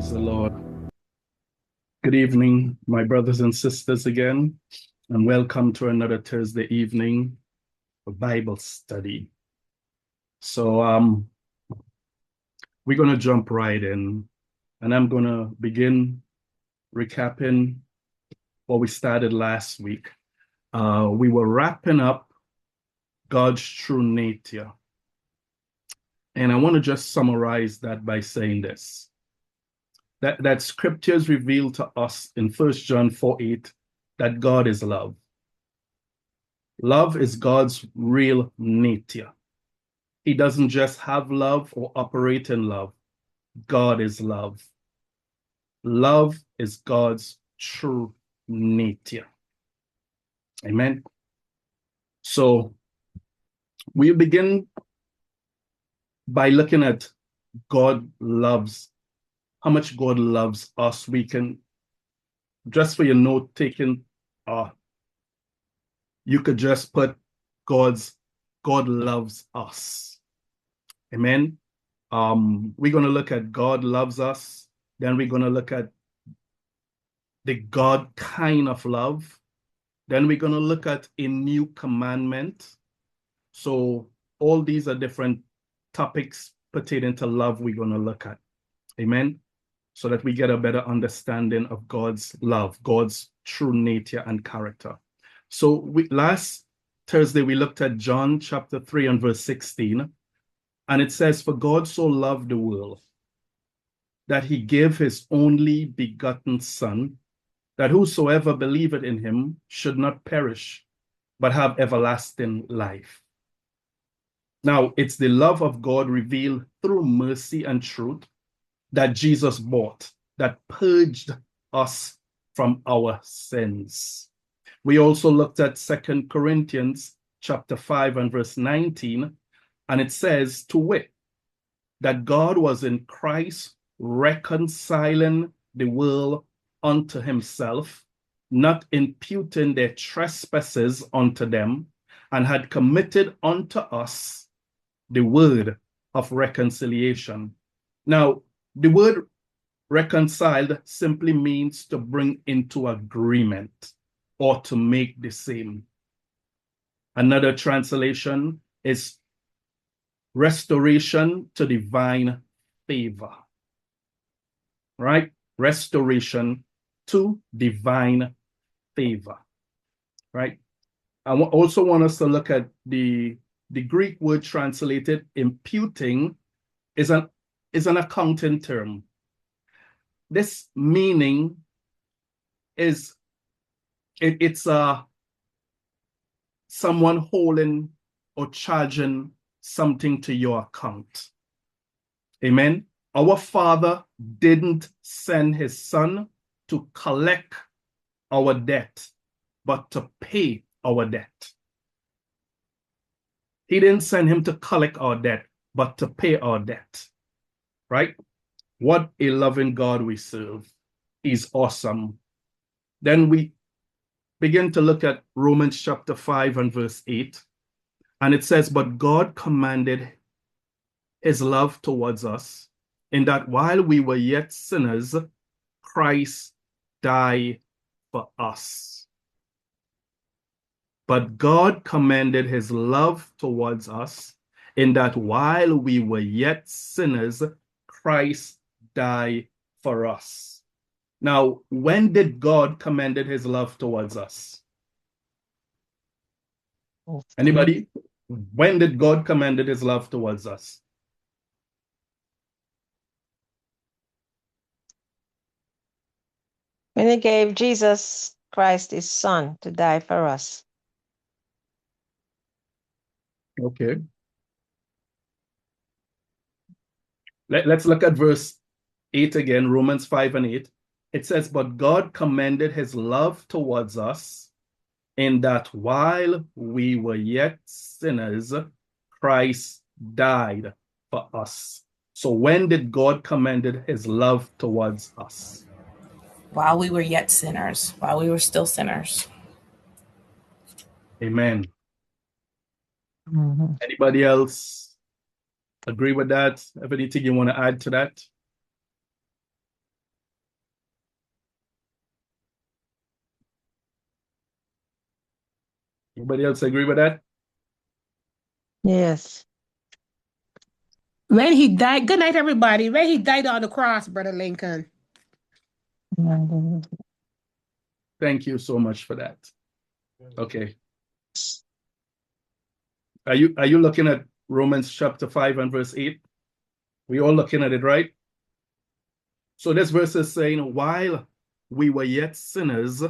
Praise the Lord. Good evening, my brothers and sisters again, and welcome to another Thursday evening of Bible study. So we're going to jump right in, and I'm going to begin recapping what we started last week. We were wrapping up God's true nature. And I want to just summarize that by saying this. That scriptures reveal to us in 1 John 4:8 that God is love. Love is God's real nature. He doesn't just have love or operate in love. God is love. Love is God's true nature. Amen. So we begin by looking at God loves, how much God loves us. We can, just for your note taking, you could just put God loves us. Amen. We're going to look at God loves us. Then we're going to look at the God kind of love. Then we're going to look at a new commandment. So all these are different topics pertaining to love we're going to look at. Amen. So that we get a better understanding of God's love, God's true nature and character. So last Thursday, we looked at John chapter 3 and verse 16. And it says, "For God so loved the world that he gave his only begotten Son, that whosoever believeth in him should not perish, but have everlasting life." Now, it's the love of God revealed through mercy and truth that Jesus bought, that purged us from our sins. We also looked at 2 Corinthians chapter 5 and verse 19, and it says, "To wit, that God was in Christ reconciling the world unto himself, not imputing their trespasses unto them, and had committed unto us the word of reconciliation." Now, the word reconciled simply means to bring into agreement or to make the same. Another translation is restoration to divine favor. Right? Restoration to divine favor. Right? I also want us to look at the Greek word translated imputing is an accounting term. This meaning is it's someone holding or charging something to your account. Amen. Our Father didn't send his Son to collect our debt, but to pay our debt. He didn't send him to collect our debt, but to pay our debt. Right? What a loving God we serve. He's awesome. Then we begin to look at Romans chapter 5 and verse 8. And it says, "But God commanded his love towards us, in that while we were yet sinners, Christ died for us." But God commended his love towards us, in that while we were yet sinners, Christ died for us. Now, when did God commended his love towards us? Anybody? When did God commended his love towards us? When he gave Jesus Christ, his Son, to die for us. Okay. Let's look at verse 8 again, Romans 5 and 8. It says, "But God commended his love towards us, in that while we were yet sinners, Christ died for us." So when did God commended his love towards us? While we were yet sinners, while we were still sinners. Amen. Mm-hmm. Anybody else agree with that? Have anything you want to add to that? Anybody else agree with that? Yes. When he died, good night, everybody. When he died on the cross, Brother Lincoln. Thank you so much for that. Okay. Are you looking at Romans chapter 5 and verse 8? We all looking at it, right? So this verse is saying, while we were yet sinners,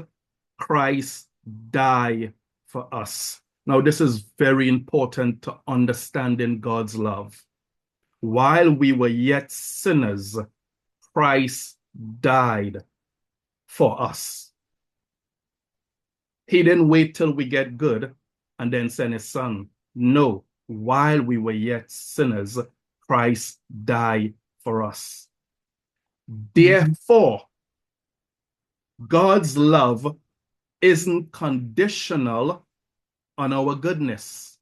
Christ died for us. Now, this is very important to understanding God's love. While we were yet sinners, Christ died for us. He didn't wait till we get good and then send his son. No, while we were yet sinners, Christ died for us. Therefore, God's love isn't conditional on our goodness.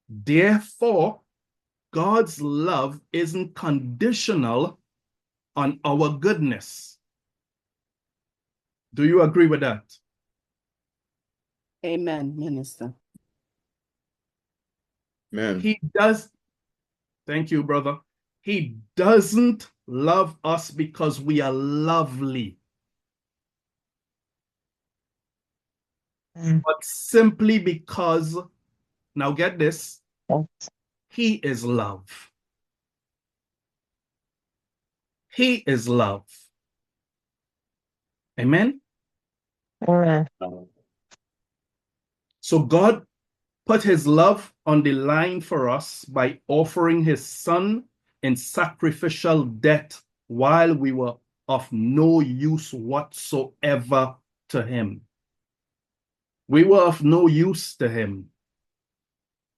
Therefore, God's love isn't conditional on our goodness. Do you agree with that? Amen, Minister. Amen. He does. Thank you, brother. He doesn't love us because we are lovely, but simply because, now get this, he is love. He is love. Amen? Amen. So God put his love on the line for us by offering his son in sacrificial death while we were of no use whatsoever to him. We were of no use to him.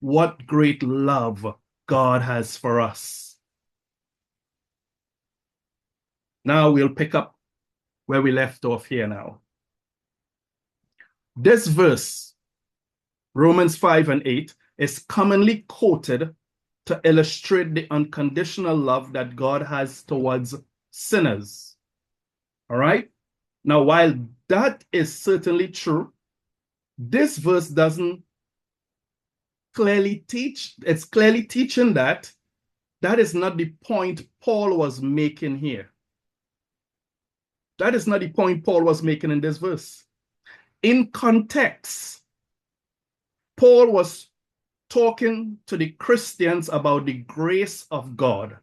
What great love God has for us. Now we'll pick up where we left off here now. This verse, Romans 5 and 8, is commonly quoted to illustrate the unconditional love that God has towards sinners. All right? Now, while that is certainly true, this verse doesn't clearly teach, it's clearly teaching that that is not the point Paul was making here. That is not the point Paul was making in this verse. In context, Paul was talking to the Christians about the grace of God.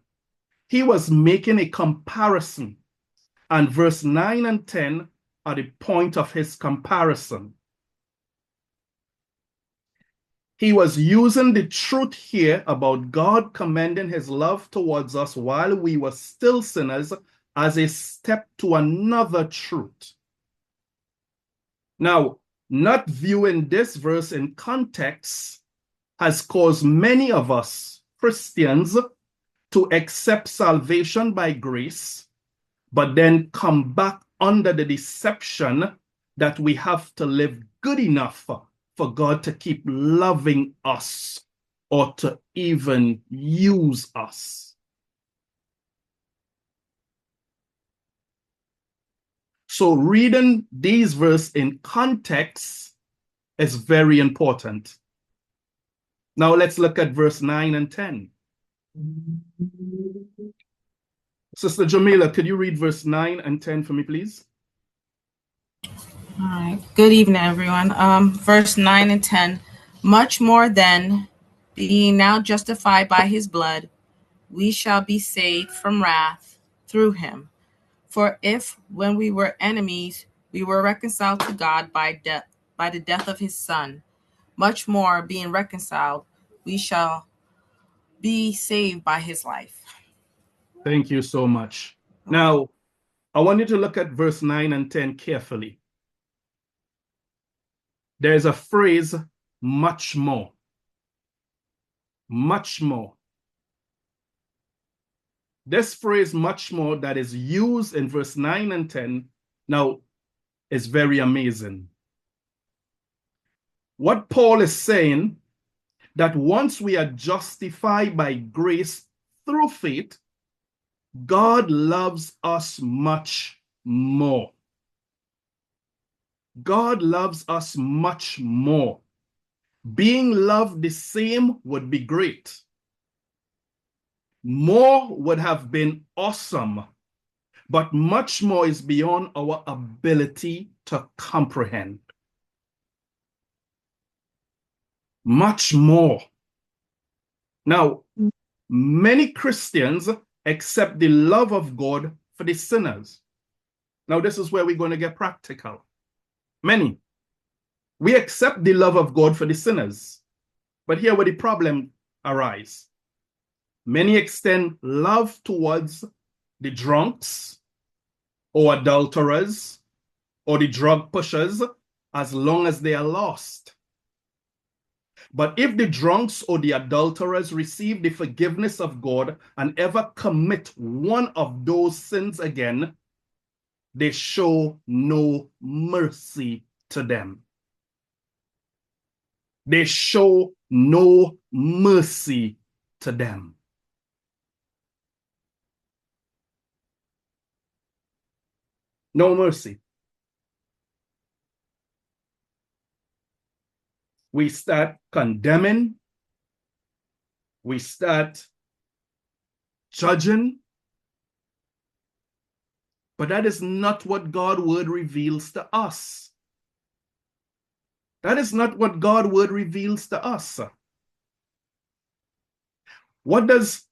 He was making a comparison, and verse 9 and 10 are the point of his comparison. He was using the truth here about God commending his love towards us while we were still sinners as a step to another truth. Now, not viewing this verse in context has caused many of us Christians to accept salvation by grace, but then come back under the deception that we have to live good enough for God to keep loving us or to even use us. So reading these verses in context is very important. Now let's look at verse 9 and 10. Sister Jamila, could you read verse 9 and 10 for me, please? All right. Good evening, everyone. Verse 9 and 10. Much more then, being now justified by his blood, we shall be saved from wrath through him. For if, when we were enemies, we were reconciled to God by the death of his son, much more being reconciled, we shall be saved by his life. Thank you so much. Now, I want you to look at verse 9 and 10 carefully. There's a phrase, much more. Much more. This phrase, much more, that is used in verse 9 and 10, now is very amazing. What Paul is saying, that once we are justified by grace through faith, God loves us much more. God loves us much more. Being loved the same would be great. More would have been awesome, but much more is beyond our ability to comprehend. Much more. Now, many Christians accept the love of God for the sinners. Now, this is where we're going to get practical. Many. We accept the love of God for the sinners. But here where the problem arises. Many extend love towards the drunks or adulterers or the drug pushers as long as they are lost. But if the drunks or the adulterers receive the forgiveness of God and ever commit one of those sins again, they show no mercy to them. They show no mercy to them. No mercy. We start condemning. We start judging. But that is not what God's word reveals to us. That is not what God's word reveals to us. What does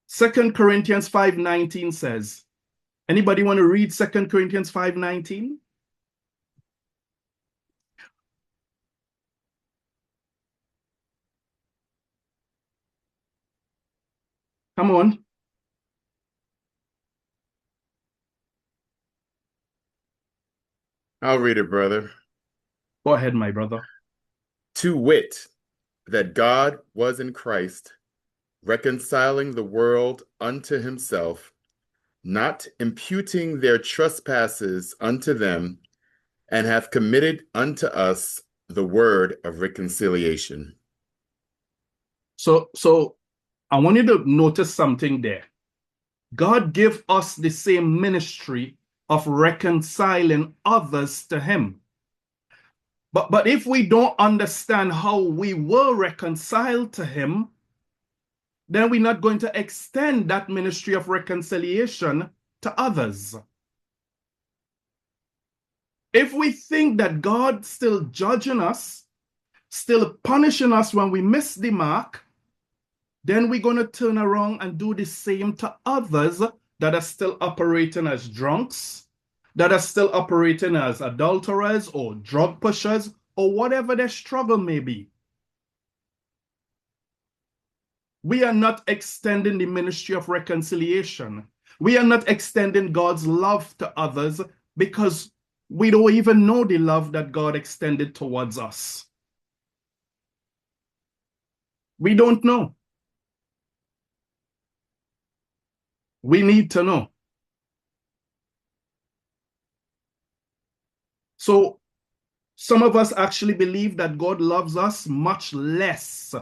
2 Corinthians 5:19 says? Anybody want to read 2 Corinthians 5:19? Come on. I'll read it, brother. Go ahead, my brother. To wit, that God was in Christ, reconciling the world unto himself, not imputing their trespasses unto them, and hath committed unto us the word of reconciliation. So I want you to notice something there. God gave us the same ministry of reconciling others to him. But if we don't understand how we were reconciled to him, then we're not going to extend that ministry of reconciliation to others. If we think that God's still judging us, still punishing us when we miss the mark, then we're going to turn around and do the same to others that are still operating as drunks, that are still operating as adulterers or drug pushers or whatever their struggle may be. We are not extending the ministry of reconciliation. We are not extending God's love to others because we don't even know the love that God extended towards us. We don't know. We need to know. So some of us actually believe that God loves us much less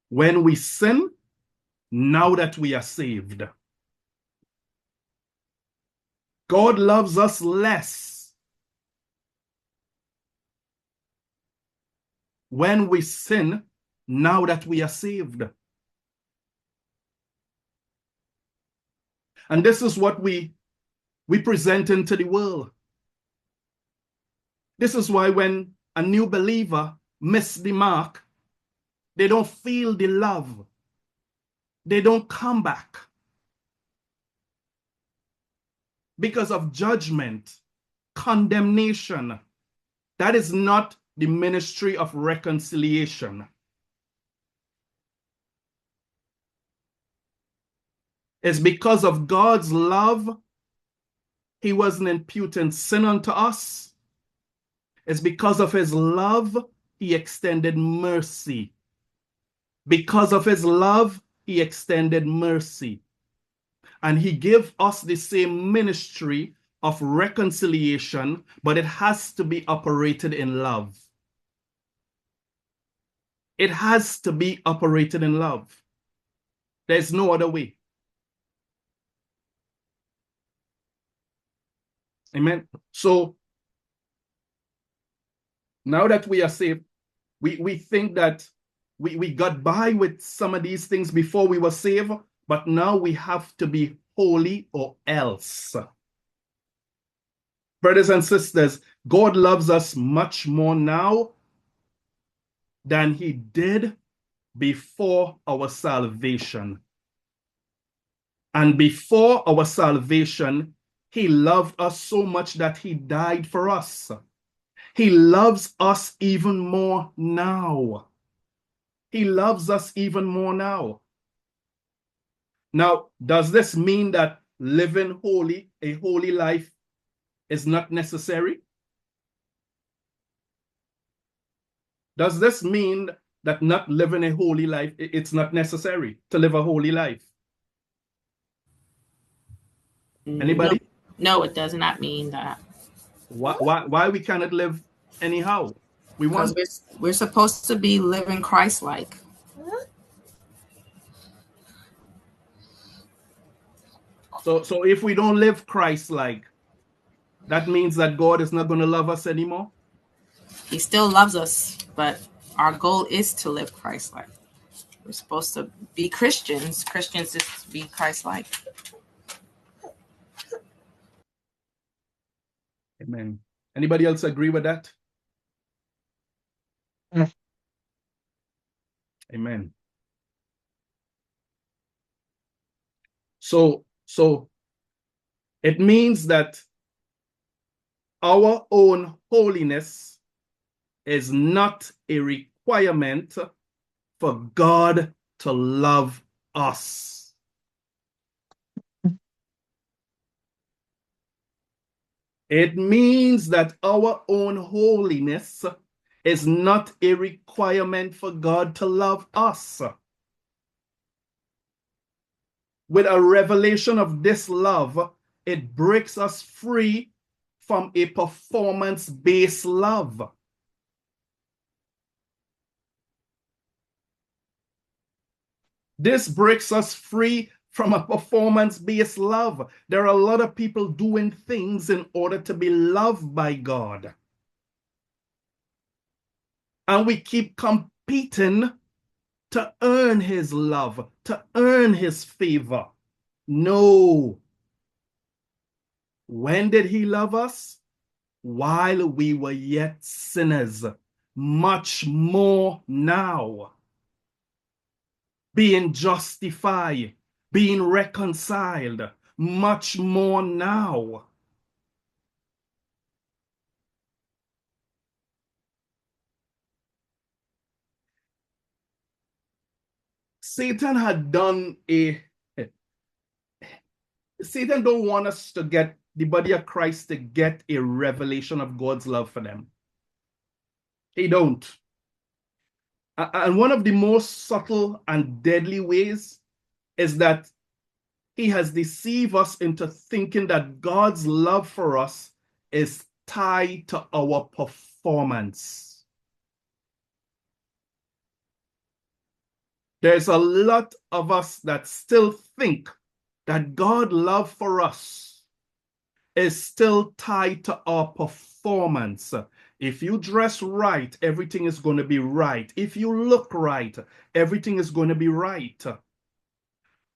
when we sin now that we are saved. God loves us less when we sin now that we are saved. And this is what we present into the world. This is why when a new believer misses the mark, they don't feel the love. They don't come back because of judgment, condemnation. That is not the ministry of reconciliation. It's because of God's love, he wasn't imputing sin unto us. It's because of his love, he extended mercy. Because of his love, he extended mercy. And he gave us the same ministry of reconciliation, but it has to be operated in love. It has to be operated in love. There's no other way. Amen. So now that we are saved, we think that we got by with some of these things before we were saved, but now we have to be holy or else. Brothers and sisters, God loves us much more now than he did before our salvation. And before our salvation, he loved us so much that he died for us. He loves us even more now. He loves us even more now. Now, does this mean that living holy, a holy life, is not necessary? Does this mean that not living a holy life, it's not necessary to live a holy life? Anybody? No, it does not mean that. Why we cannot live anyhow? We Because want. we're supposed to be living Christ-like. So if we don't live Christ-like, that means that God is not going to love us anymore? He still loves us, but our goal is to live Christ-like. We're supposed to be Christians. Christians is to be Christ-like. Amen. Anybody else agree with that? Yes. Amen. So it means that our own holiness is not a requirement for God to love us. It means that our own holiness is not a requirement for God to love us. With a revelation of this love, it breaks us free from a performance-based love. This breaks us free from a performance-based love. There are a lot of people doing things in order to be loved by God. And we keep competing to earn his love, to earn his favor. No. When did he love us? While we were yet sinners. Much more now. Being justified, being reconciled, much more now. Satan had done Satan don't want us to get, the body of Christ to get a revelation of God's love for them. He don't. And one of the most subtle and deadly ways is that he has deceived us into thinking that God's love for us is tied to our performance. There's a lot of us that still think that God's love for us is still tied to our performance. If you dress right, everything is going to be right. If you look right, everything is going to be right.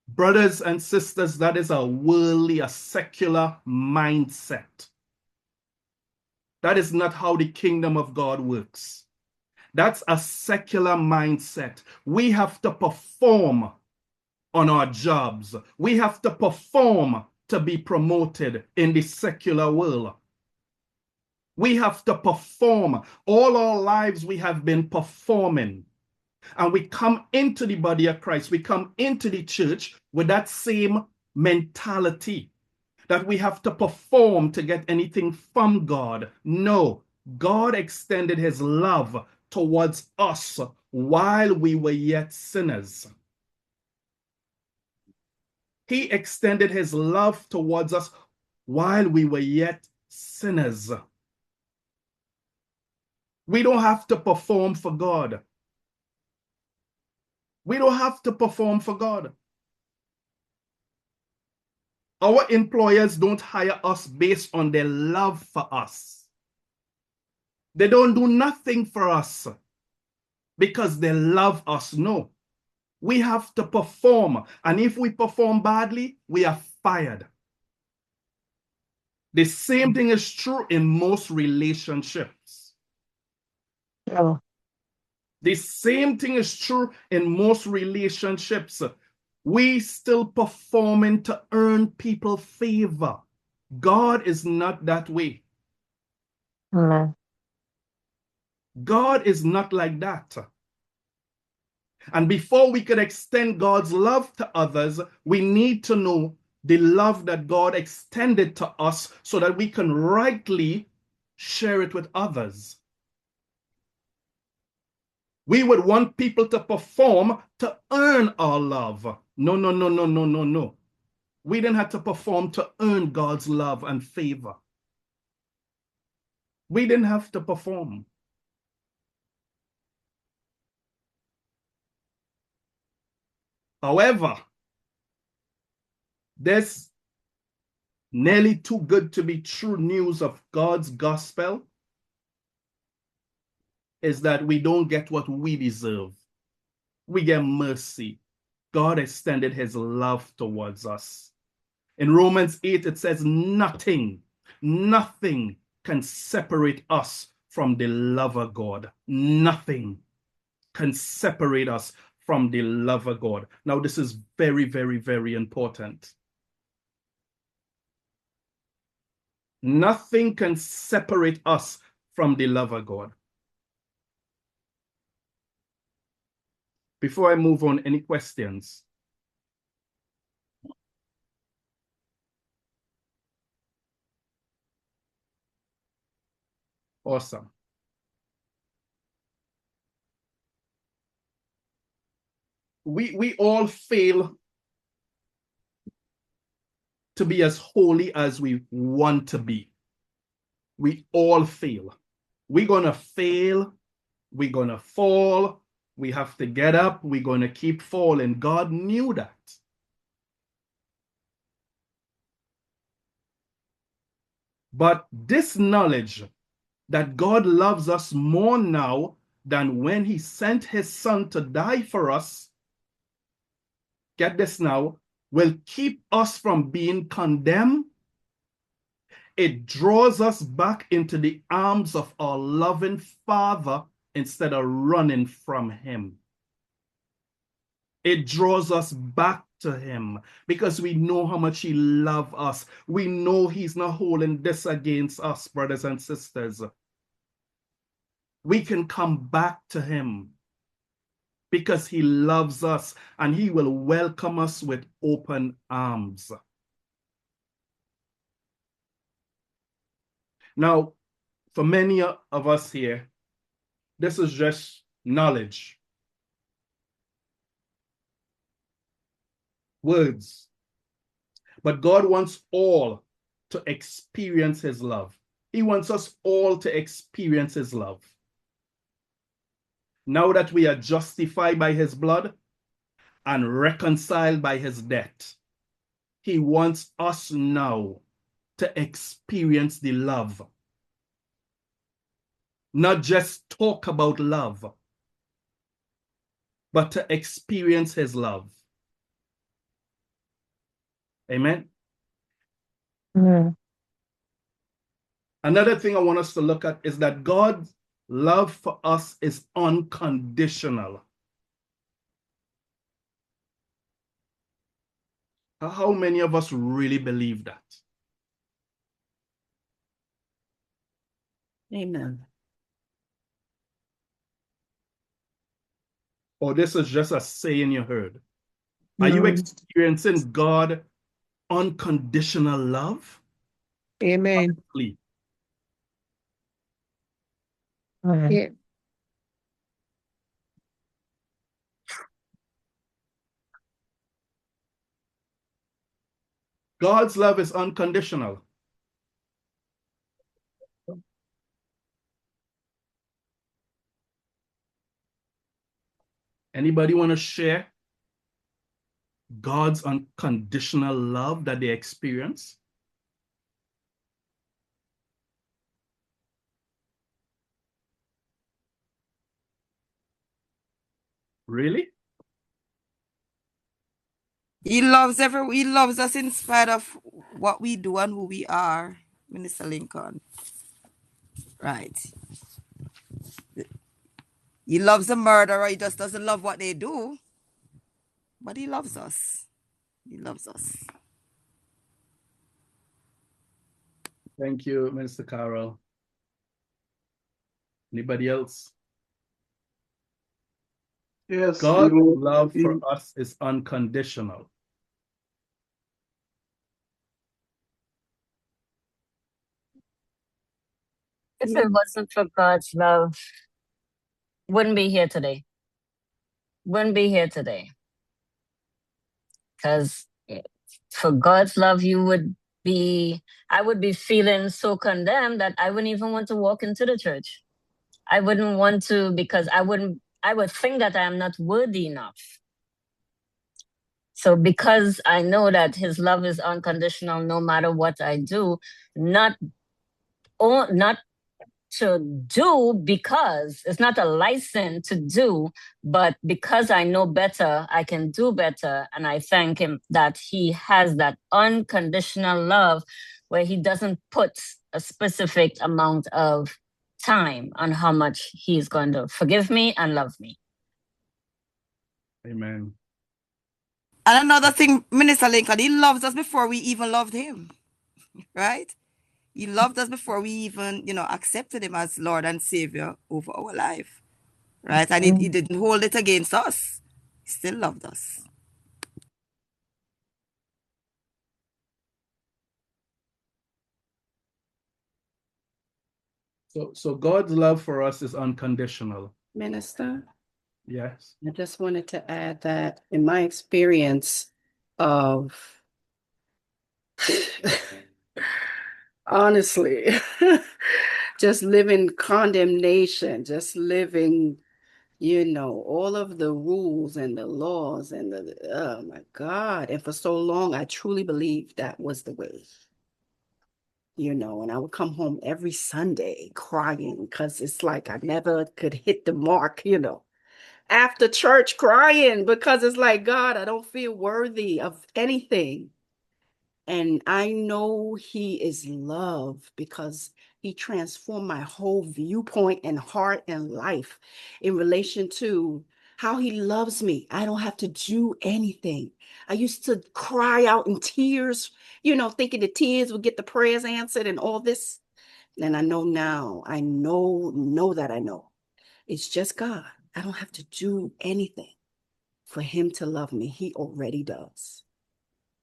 Brothers and sisters, that is a worldly, a secular mindset. That is not how the kingdom of God works. That's a secular mindset. We have to perform on our jobs. We have to perform to be promoted in the secular world. We have to perform. All our lives we have been performing. And we come into the body of Christ. We come into the church with that same mentality that we have to perform to get anything from God. No, God extended his love towards us while we were yet sinners. He extended his love towards us while we were yet sinners. We don't have to perform for God. We don't have to perform for God. Our employers don't hire us based on their love for us. They don't do nothing for us because they love us. No. We have to perform. And if we perform badly, we are fired. The same thing is true in most relationships. Oh. The same thing is true in most relationships. We still performing to earn people favor. God is not that way. Amen. God is not like that. And before we can extend God's love to others, we need to know the love that God extended to us so that we can rightly share it with others. We would want people to perform to earn our love. No, no, no, no, no, no, no. We didn't have to perform to earn God's love and favor. We didn't have to perform. However, there's nearly too good to be true news of God's gospel is that we don't get what we deserve. We get mercy. God extended his love towards us. In Romans 8, it says, nothing can separate us from the love of God. Nothing can separate us from the love of God. Now, this is very, very, very important. Nothing can separate us from the love of God. Before I move on, any questions? Awesome. We all fail to be as holy as we want to be. We all fail. We're going to fail. We're going to fall. We have to get up. We're going to keep falling. God knew that. But this knowledge that God loves us more now than when he sent his son to die for us, get this now, will keep us from being condemned. It draws us back into the arms of our loving Father instead of running from him. It draws us back to him because we know how much he loves us. We know he's not holding this against us, brothers and sisters. We can come back to him because he loves us and he will welcome us with open arms. Now, for many of us here, this is just knowledge. Words. But God wants all to experience his love. He wants us all to experience his love. Now that we are justified by his blood and reconciled by his death, he wants us now to experience the love. Not just talk about love, but to experience his love. Amen. Amen. Another thing I want us to look at is that God's love for us is unconditional. How many of us really believe that? Amen. Or this is just a saying you heard? Are you No. experiencing God unconditional love? Amen. Honestly. Amen. Yeah. God's love is unconditional. Anybody want to share God's unconditional love that they experience? Really? He loves us in spite of what we do and who we are, Minister Lincoln. Right. He loves the murderer. He just doesn't love what they do. But he loves us. He loves us. Thank you, Minister Carol. Anybody else? Yes, God's love for us is unconditional. If it wasn't for God's love, wouldn't be here today. Wouldn't be here today. Because for God's love, I would be feeling so condemned that I wouldn't even want to walk into the church. I wouldn't want to, because I would think that I am not worthy enough. So because I know that his love is unconditional no matter what I do, not to do, because it's not a license to do, but because I know better, I can do better. And I thank him that he has that unconditional love where he doesn't put a specific amount of time on how much he's going to forgive me and love me. Amen. And another thing, Minister Lincoln, he loves us before we even loved him, right? He loved us before we even, accepted him as Lord and Savior over our life, right? And he didn't hold it against us. He still loved us. So God's love for us is unconditional. Minister, Yes. I just wanted to add that in my experience of honestly, just living condemnation, just living, all of the rules and the laws and oh my God. And for so long, I truly believed that was the way. And I would come home every Sunday crying because it's like I never could hit the mark, after church crying because it's like, God, I don't feel worthy of anything. And I know he is love because he transformed my whole viewpoint and heart and life in relation to how he loves me. I don't have to do anything. I used to cry out in tears, thinking the tears would get the prayers answered and all this. And I know now, I know that I know. It's just God. I don't have to do anything for him to love me. He already does.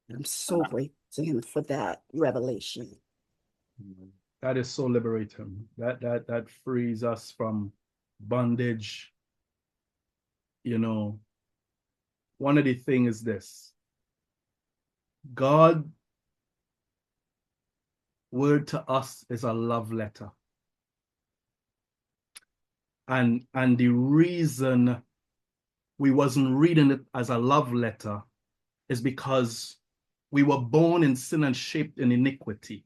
I'm so grateful to him for that revelation. That is so liberating. That frees us from bondage. One of the things is this. God's word to us is a love letter. And the reason we wasn't reading it as a love letter is because we were born in sin and shaped in iniquity.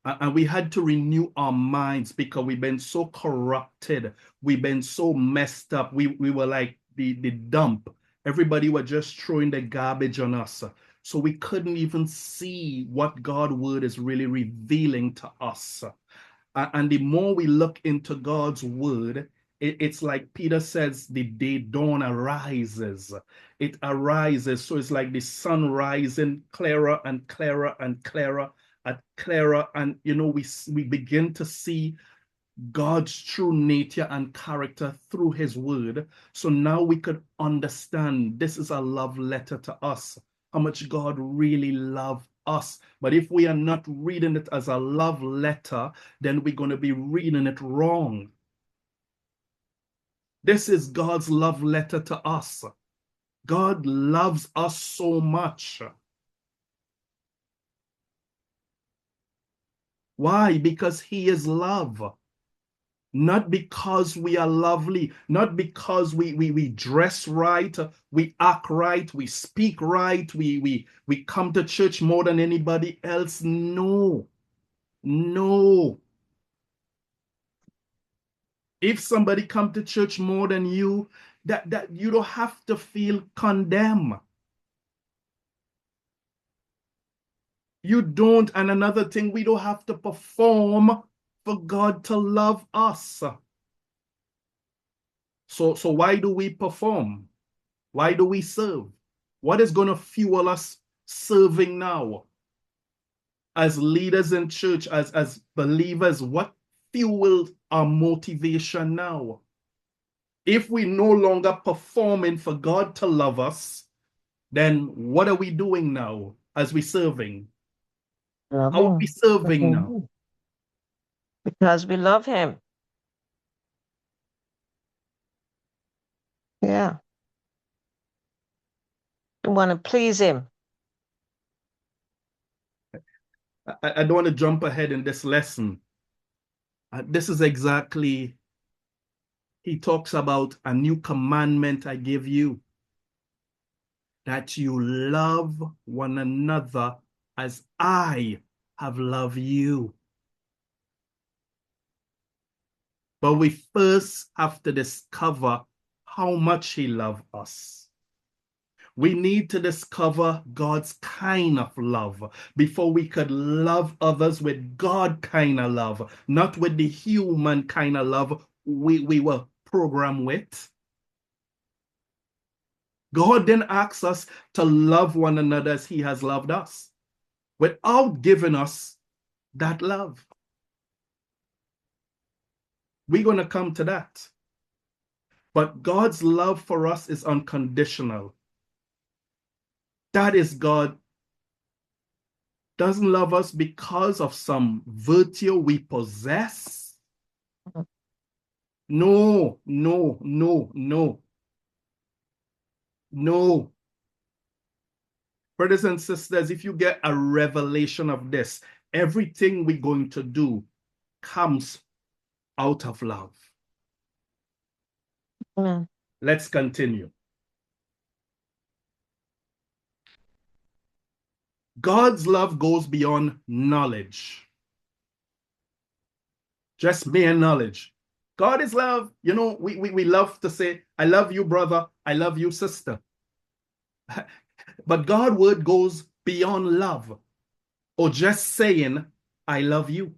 And we had to renew our minds because we've been so corrupted. We've been so messed up. We were like the dump. Everybody was just throwing the garbage on us. So we couldn't even see what God's word is really revealing to us. And the more we look into God's word, it's like Peter says, the day dawn arises. It arises. So it's like the sun rising clearer and clearer and clearer and clearer. And, we begin to see God's true nature and character through his word. So now we could understand this is a love letter to us, how much God really loved us. But if we are not reading it as a love letter, then we're going to be reading it wrong. This is God's love letter to us. God loves us so much. Why? Because he is love. not because we are lovely, not because we dress right, we act right, we speak right, we come to church more than anybody else. No, no. If somebody come to church more than you, that you don't have to feel condemned. You don't. And another thing, we don't have to perform for God to love us. So why do we perform? Why do we serve? What is going to fuel us serving now? As leaders in church, as believers, what fuels our motivation now? If we no longer performing for God to love us, then what are we doing now as we serving? How are we serving now? Because we love him. Yeah. We want to please him. I don't want to jump ahead in this lesson. This is exactly, he talks about a new commandment I give you, that you love one another as I have loved you. But we first have to discover how much he loved us. We need to discover God's kind of love before we could love others with God kind of love, not with the human kind of love we were programmed with. God didn't ask us to love one another as he has loved us without giving us that love. We're going to come to that. But God's love for us is unconditional. That is, God doesn't love us because of some virtue we possess. No, no, no, no. No. Brothers and sisters, if you get a revelation of this, everything we're going to do comes out of love. Amen. Let's continue. God's love goes beyond knowledge. Just mere knowledge. God is love. You know, we love to say, I love you, brother. I love you, sister. But God's word goes beyond love or just saying, I love you.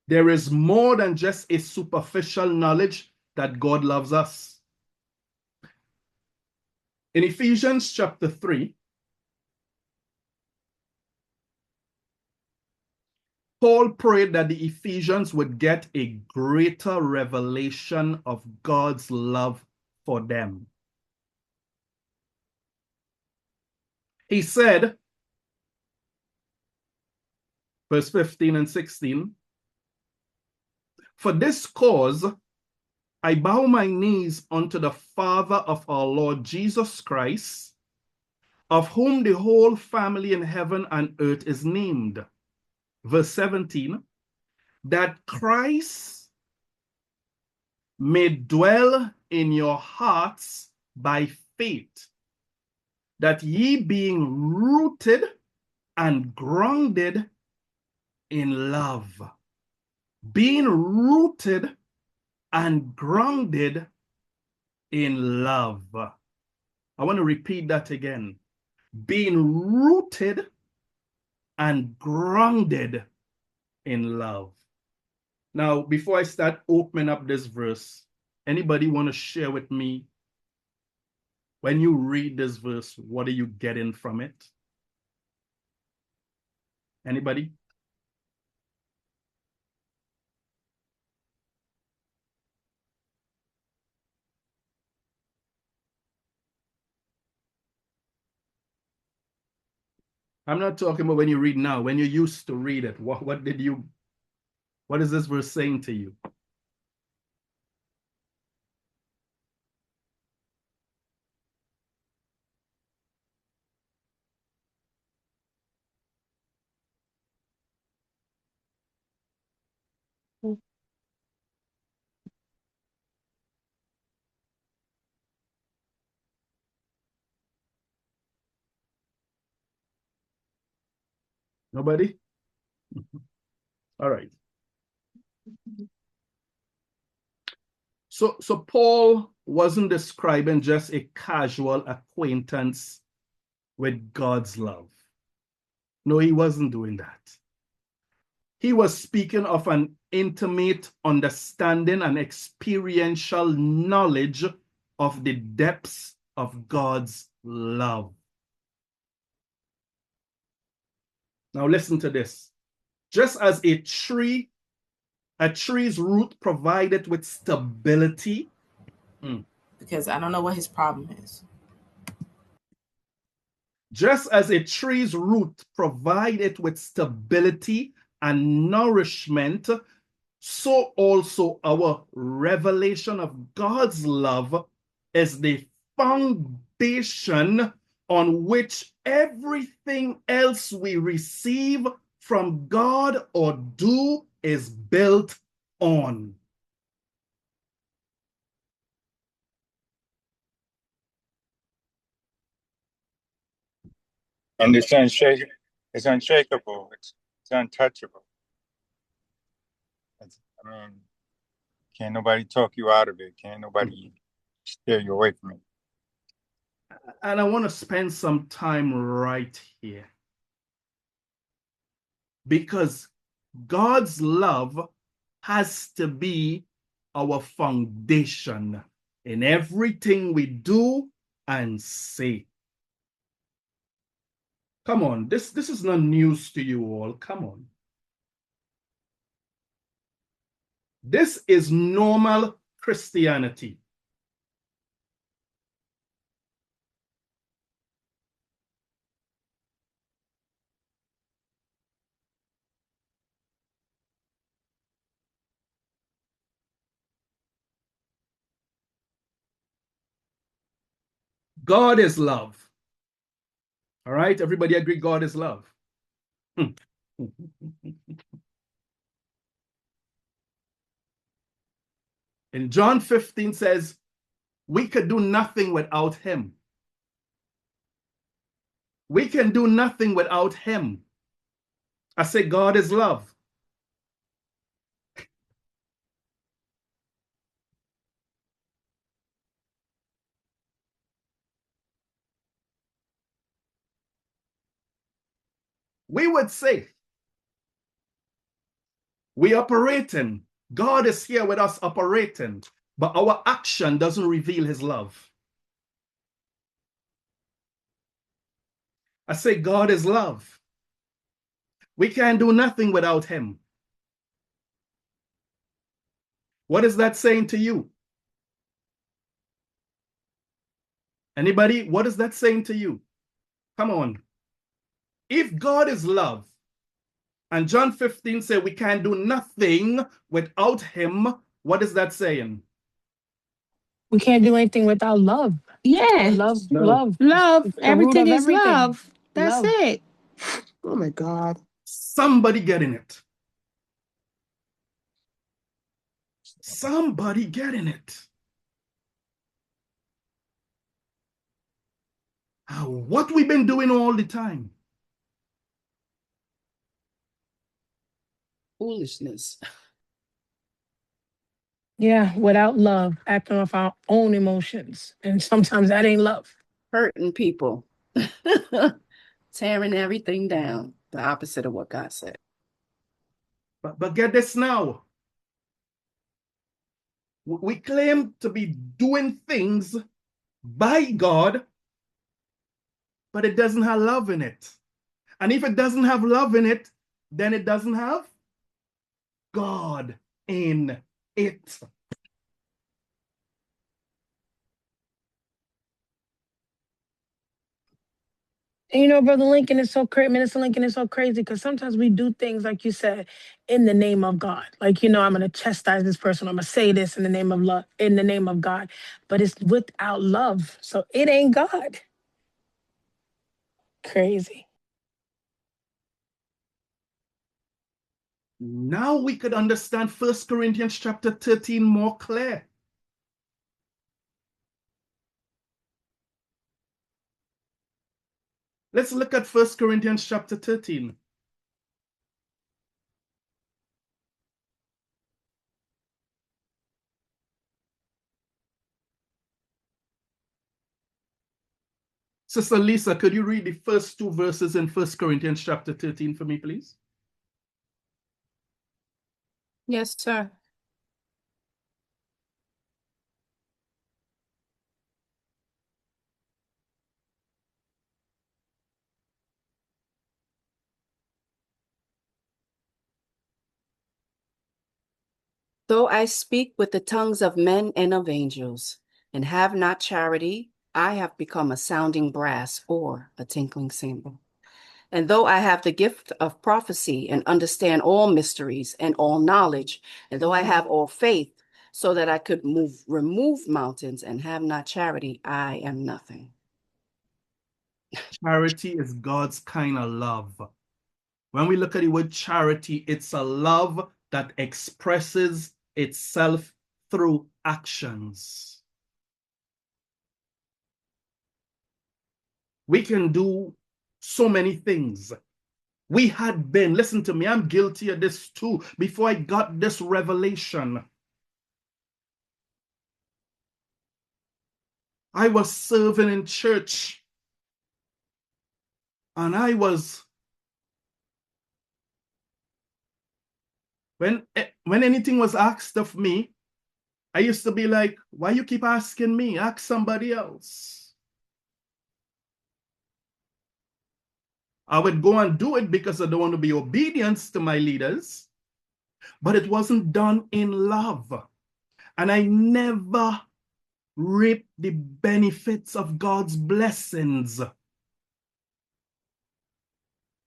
There is more than just a superficial knowledge that God loves us. In Ephesians chapter 3, Paul prayed that the Ephesians would get a greater revelation of God's love for them. He said, verse 15 and 16, for this cause I bow my knees unto the Father of our Lord Jesus Christ, of whom the whole family in heaven and earth is named. Verse 17, that Christ may dwell in your hearts by faith, that ye being rooted and grounded in love, being rooted and grounded in love. I want to repeat that again. Being rooted and grounded in love. Now, before I start opening up this verse, anybody want to share with me, when you read this verse, what are you getting from it? Anybody? I'm not talking about when you read now, when you used to read it. What is this verse saying to you? Nobody? All right. So Paul wasn't describing just a casual acquaintance with God's love. No, he wasn't doing that. He was speaking of an intimate understanding and experiential knowledge of the depths of God's love. Now listen to this. Just as a tree's root provided with stability. Because I don't know what his problem is. Just as a tree's root provide it with stability and nourishment, so also our revelation of God's love is the foundation on which everything else we receive from God or do is built on. And it's unshakable. It's unshakable. It's untouchable. I mean, can't nobody talk you out of it. Can't nobody steer you away from it. And I want to spend some time right here. Because God's love has to be our foundation in everything we do and say. Come on, this is not news to you all. Come on. This is normal Christianity. God is love. All right, everybody agree God is love. In John 15 says, we could do nothing without him. We can do nothing without him. I say God is love. We would say we operating. God is here with us operating, but our action doesn't reveal his love. I say God is love. We can't do nothing without him. What is that saying to you? Anybody? What is that saying to you? Come on. If God is love, and John 15 said we can't do nothing without him, what is that saying? We can't do anything without love. Yeah. Love. No. Love. It's the root Everything of is everything. love. That's Love. it. Oh my God. Somebody getting it. Somebody getting it. What we've been doing all the time. Foolishness. Yeah, without love, acting off our own emotions. And sometimes that ain't love. Hurting people. Tearing everything down. The opposite of what God said. But get this now. We claim to be doing things by God, but it doesn't have love in it. And if it doesn't have love in it, then it doesn't have God in it. And you know, Brother Lincoln is so crazy. Minister Lincoln is so crazy because sometimes we do things, like you said, in the name of God. Like, you know, I'm going to chastise this person. I'm going to say this in the name of love, in the name of God. But it's without love. So it ain't God. Crazy. Now we could understand 1 Corinthians chapter 13 more clear. Let's look at 1 Corinthians chapter 13. Sister Lisa, could you read the first two verses in 1 Corinthians chapter 13 for me, please? Yes, sir. Though I speak with the tongues of men and of angels, and have not charity, I have become a sounding brass or a tinkling cymbal. And though I have the gift of prophecy and understand all mysteries and all knowledge, and though I have all faith, so that I could remove mountains and have not charity, I am nothing. Charity is God's kind of love. When we look at the word charity, it's a love that expresses itself through actions. We can do so many things. We had been, listen to me, I'm guilty of this too. Before I got this revelation, I was serving in church, and I was, when anything was asked of me, I used to be like, why you keep asking me? Ask somebody else. I would go and do it because I don't want to be obedient to my leaders, but it wasn't done in love. And I never reaped the benefits of God's blessings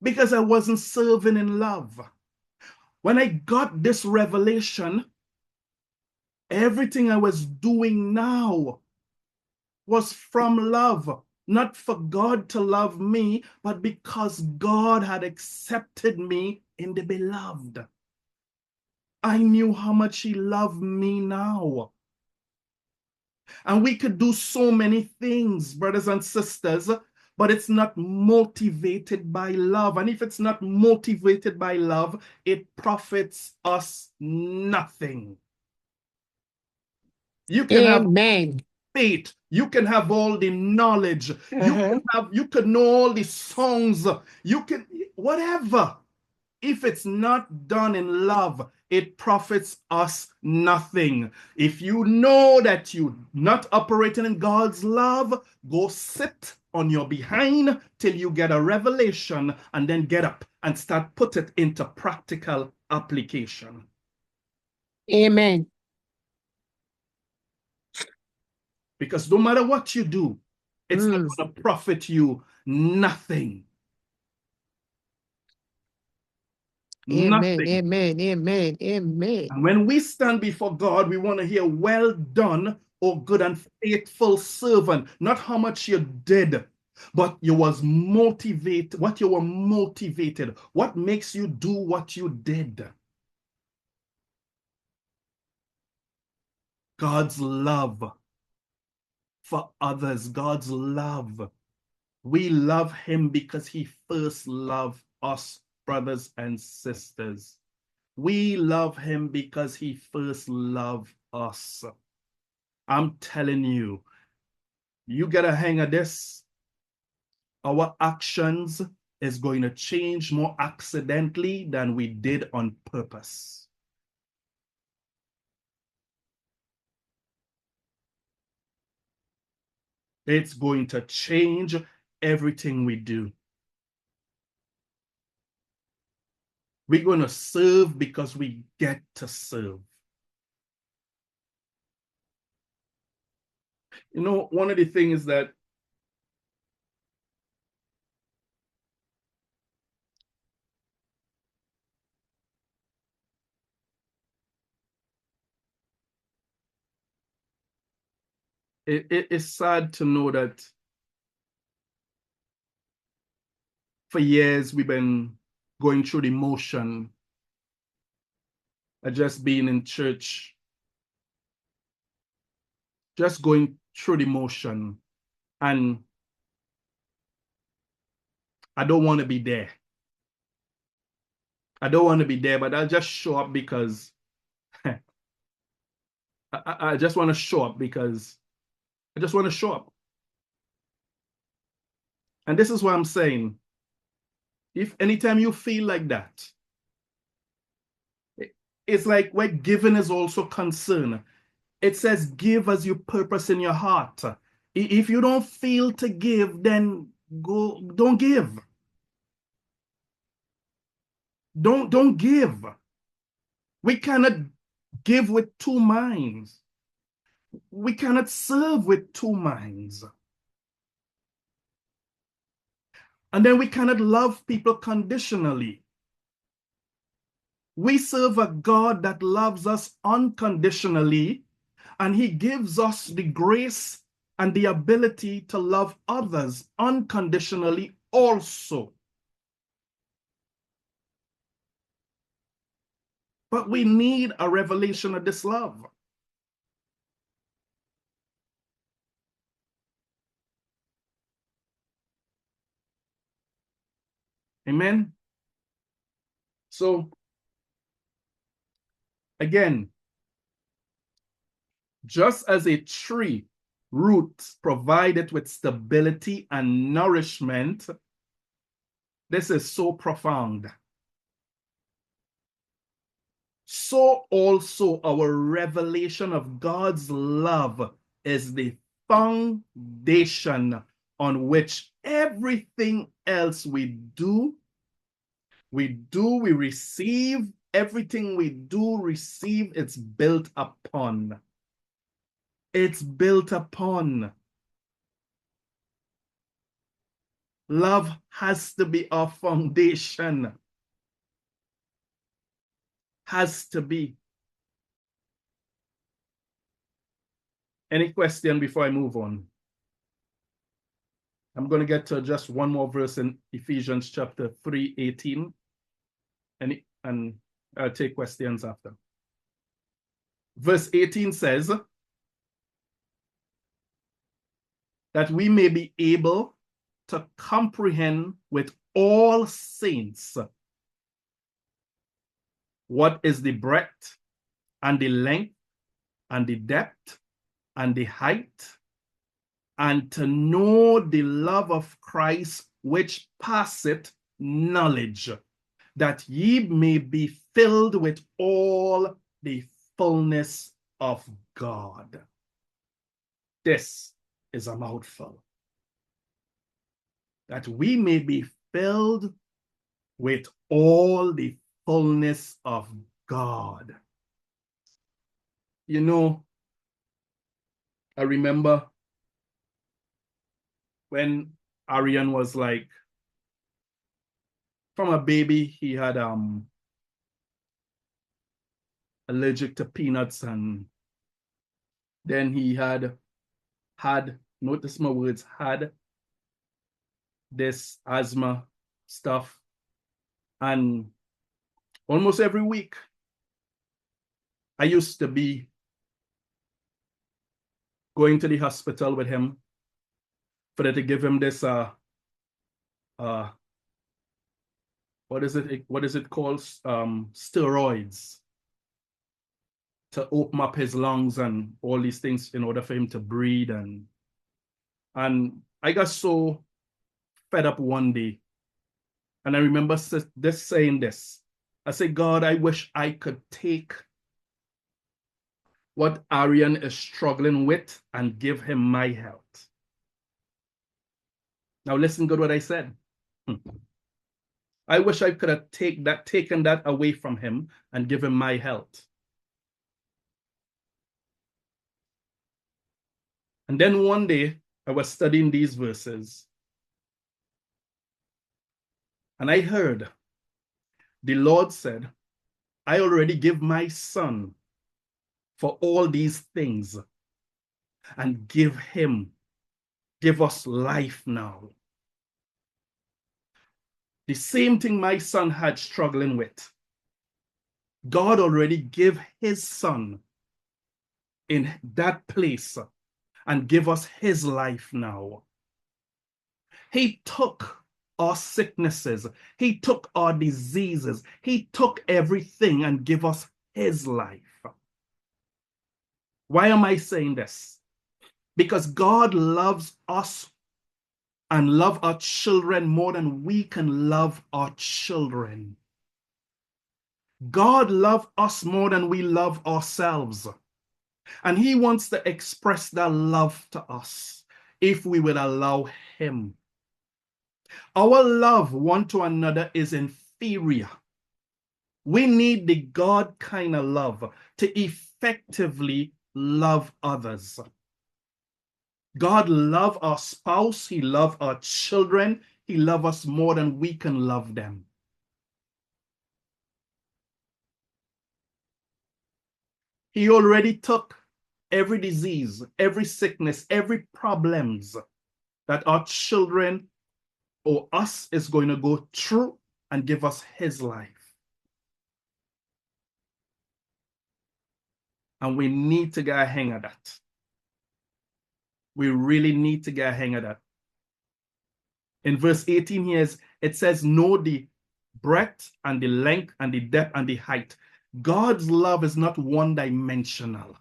because I wasn't serving in love. When I got this revelation, everything I was doing now was from love, not for God to love me, but because God had accepted me in the beloved. I knew how much he loved me now. And we could do so many things, brothers and sisters, but it's not motivated by love. And if it's not motivated by love, it profits us nothing. You can Amen. have faith, you can have all the knowledge, you can know all the songs, you can whatever. If it's not done in love, it profits us nothing. If you know that you're not operating in God's love, go sit on your behind till you get a revelation and then get up and start put it into practical application. Amen. Because no matter what you do, it's not going to profit you nothing. Amen. Nothing. Amen. Amen. Amen. And when we stand before God, we want to hear, well done, O good and faithful servant. Not how much you did, but you was motivated, what you were motivated. What makes you do what you did? God's love for others, God's love. We love him because he first loved us, brothers and sisters. We love him because he first loved us. I'm telling you, you get a hang of this, our actions is going to change more accidentally than we did on purpose. It's going to change everything we do. We're going to serve because we get to serve. You know, one of the things that it's sad to know that for years we've been going through the motion of just being in church, just going through the motion, and I don't want to be there. I don't want to be there, but I'll just show up because I just want to show up because I just want to show up. And this is what I'm saying. If anytime you feel like that, it's like where giving is also concerned. It says, give as you purpose in your heart. If you don't feel to give, then don't give. Don't give. We cannot give with two minds. We cannot serve with two minds. And then we cannot love people conditionally. We serve a God that loves us unconditionally, and he gives us the grace and the ability to love others unconditionally also. But we need a revelation of this love. Amen. So, again, just as a tree roots provide it with stability and nourishment, this is so profound. So also our revelation of God's love is the foundation on which everything else we receive, everything we do receive, it's built upon. It's built upon. Love has to be our foundation. Has to be. Any question before I move on? I'm going to get to just one more verse in Ephesians chapter 3:18. And I'll take questions after. Verse 18 says that we may be able to comprehend with all saints what is the breadth and the length and the depth and the height, and to know the love of Christ which passeth knowledge, that ye may be filled with all the fullness of God. This is a mouthful. That we may be filled with all the fullness of God. You know, I remember when Arian was like, from a baby, he had allergic to peanuts, and then he had, notice my words, had this asthma stuff. And almost every week, I used to be going to the hospital with him for them to give him this what is it called? Steroids to open up his lungs and all these things in order for him to breathe. And I got so fed up one day. And I remember saying this. I said, God, I wish I could take what Arian is struggling with and give him my health. Now listen good what I said. I wish I could have taken that away from him and give him my health. And then one day I was studying these verses, and I heard the Lord said, I already give my son for all these things, and give us life now. The same thing my son had struggling with. God already gave his son in that place and give us his life now. He took our sicknesses. He took our diseases. He took everything and give us his life. Why am I saying this? Because God loves us and love our children more than we can love our children. God loves us more than we love ourselves. And he wants to express that love to us if we would allow him. Our love one to another is inferior. We need the God kind of love to effectively love others. God loves our spouse. He loves our children. He loves us more than we can love them. He already took every disease, every sickness, every problems that our children or us is going to go through and give us his life. And we need to get a hang of that. We really need to get a hang of that. In verse 18 here, it says, know the breadth and the length and the depth and the height. God's love is not one-dimensional.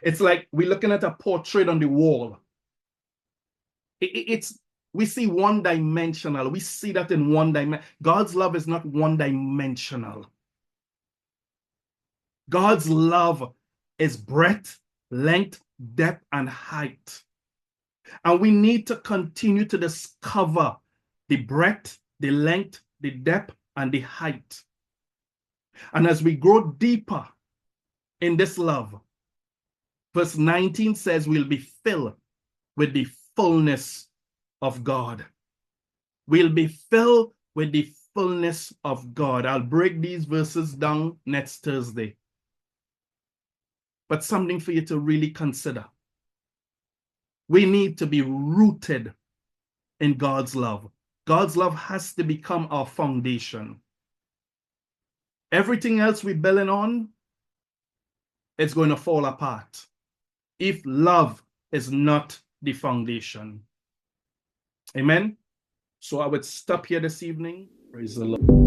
It's like we're looking at a portrait on the wall. We see one-dimensional. We see that in one dimension. God's love is not one-dimensional. God's love is breadth, length, depth, and height. And we need to continue to discover the breadth, the length, the depth, and the height. And as we grow deeper in this love, verse 19 says we'll be filled with the fullness of God. We'll be filled with the fullness of God. I'll break these verses down next Thursday. But something for you to really consider. We need to be rooted in God's love. God's love has to become our foundation. Everything else we're building on, it's going to fall apart if love is not the foundation. Amen? So I would stop here this evening. Praise the Lord.